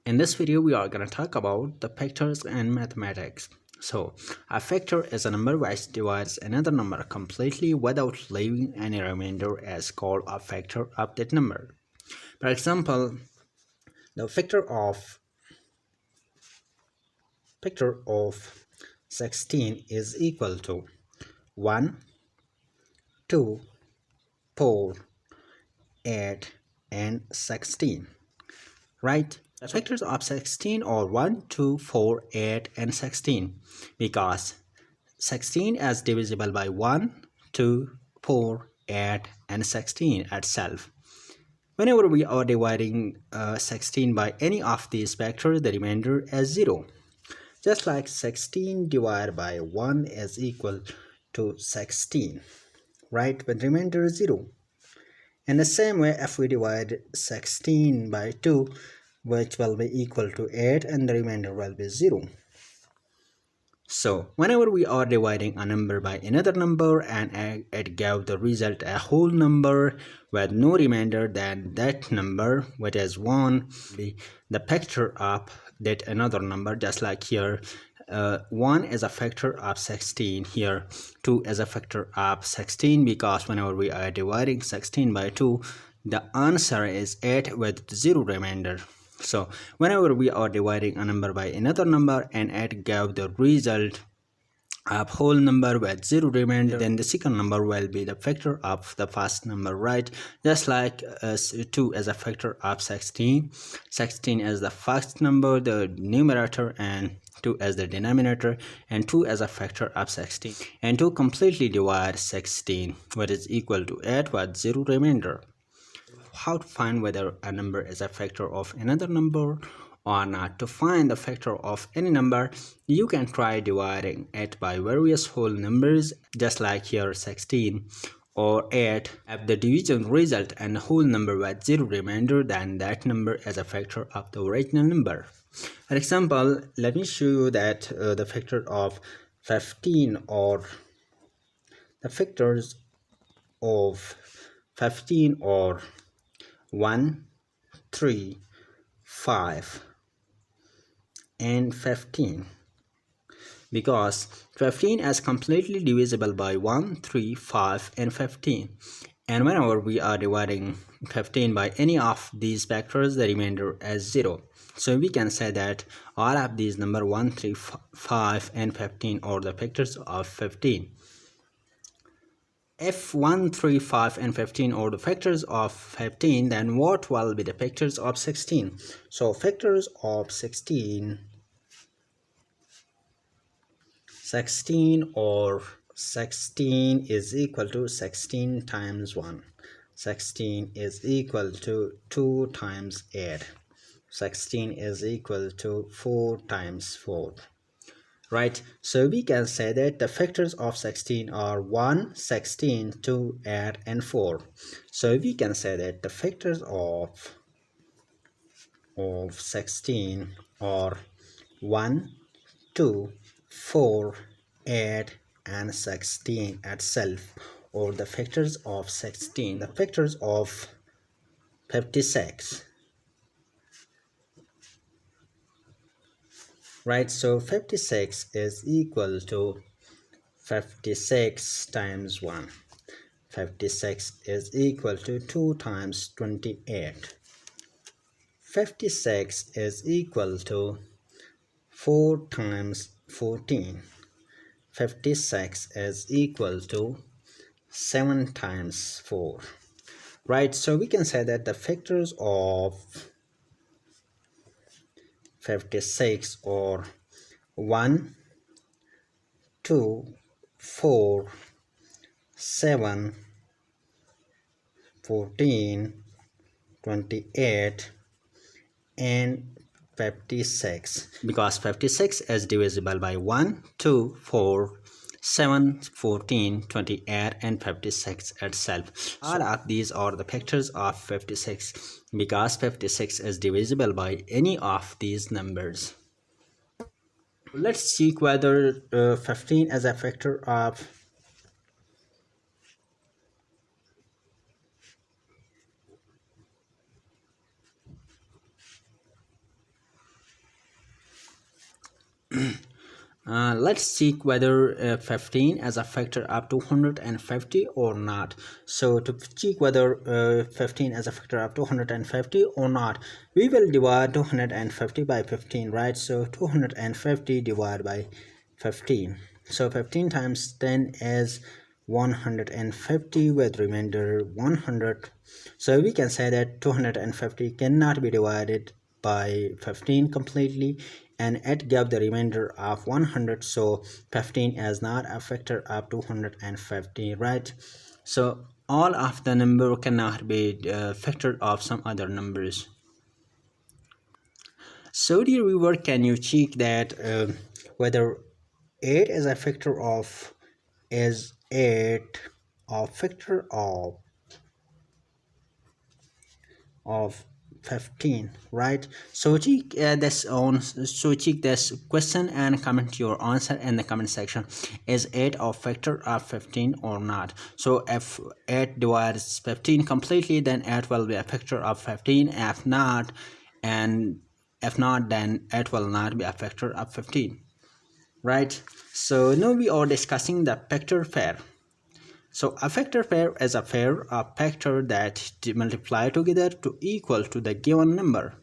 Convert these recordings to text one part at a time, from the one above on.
In this video, we are going to talk about the factors in mathematics. So, a factor is a number which divides another number completely without leaving any remainder as called a factor of that number. For example, the factor of 16 is equal to 1, 2, 4, 8, and 16. Right? The factors of 16 are 1, 2, 4, 8, and 16 because 16 is divisible by 1, 2, 4, 8, and 16 itself. Whenever we are dividing 16 by any of these factors, the remainder is 0. Just like 16 divided by 1 is equal to 16, right? But remainder is 0. In the same way, if we divide 16 by 2, which will be equal to 8, and the remainder will be 0. So, whenever we are dividing a number by another number and it gives the result a whole number with no remainder, then that number, which is 1, be the factor of that another number. Just like here, 1 is a factor of 16, here 2 is a factor of 16, because whenever we are dividing 16 by 2, the answer is 8 with 0 remainder. So whenever we are dividing a number by another number and it gives the result of whole number with 0 remainder, then the second number will be the factor of the first number, right? Just like 2 is a factor of 16. 16 is the first number, the numerator, and 2 as the denominator, and 2 as a factor of 16. And 2 completely divides 16, which is equal to 8 with 0 remainder. How to find whether a number is a factor of another number or not? To find the factor of any number, you can try dividing it by various whole numbers, just like here 16 or 8. If the division result in a whole number with 0 remainder, then that number is a factor of the original number. For example, let me show you that the factor of 15 or the factors of 15 or 1, 3, 5, and 15, because 15 is completely divisible by 1, 3, 5, and 15. And whenever we are dividing 15 by any of these factors, the remainder is 0. So we can say that all of these numbers 1, 3, 5, and 15 are the factors of 15. If 1, 3, 5, and 15 are the factors of 15, then what will be the factors of 16? So factors of 16 or 16 is equal to 16 times 1. 16 is equal to 2 times 8. 16 is equal to 4 times 4. Right, so we can say that the factors of 16 are 1, 16, 2, 8, and 4. So we can say that the factors of 16 are 1, 2, 4, 8, and 16 itself, or the factors of 16. The factors of 56. Right, so 56 is equal to 56 times 1. 56 is equal to 2 times 28. 56 is equal to 4 times 14. 56 is equal to 7 times 4. Right, so we can say that the factors of 56 or 1, 2, 4, 7, 14, 28, and 56, because 56 is divisible by 1, 2, 4, 7, 14, 28, and 56 itself. All of these are the factors of 56 because 56 is divisible by any of these numbers. Let's see whether 15 is a factor of Let's check whether 15 as a factor of 250 or not. So to check whether 15 as a factor of 250 or not, we will divide 250 by 15, right? So 250 divided by 15. So 15 times 10 is 150 with remainder 100. So we can say that 250 cannot be divided by 15 completely, and it gave the remainder of 100. So 15 is not a factor of 250, right? So all of the number cannot be factor of some other numbers. So dear viewer, can you check that whether 8 is a factor of 8 a factor of 15, right? So check this question and comment your answer in the comment section. Is 8 a factor of 15 or not? So if 8 divides 15 completely, then 8 will be a factor of 15. If not, then it will not be a factor of 15, right? So now we are discussing the factor pair. So a factor pair is a pair of factors that multiply together to equal to the given number.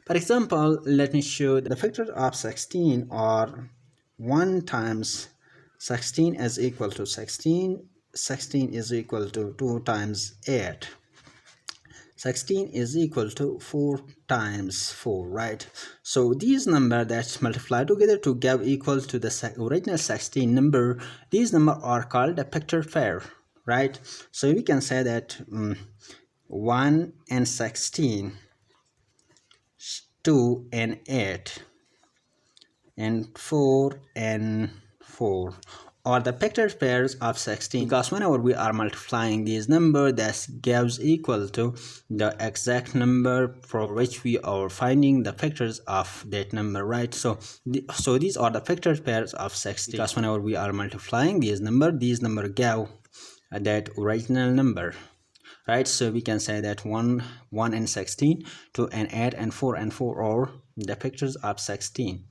For example, let me show the factors of 16 are 1 times 16 is equal to 16, 16 is equal to 2 times 8. 16 is equal to 4 times 4, right? So these numbers that multiply together to give equal to the original 16 number, these numbers are called a factor pair, right? So we can say that 1 and 16, 2 and 8, and 4 and 4 are the factor pairs of 16, because whenever we are multiplying these numbers, that gives equal to the exact number for which we are finding the factors of that number, right? So these are the factor pairs of 16, because whenever we are multiplying these numbers give that original number, right? So we can say that 1 and 16, 2 and 8, and 4 and 4 are the factors of 16.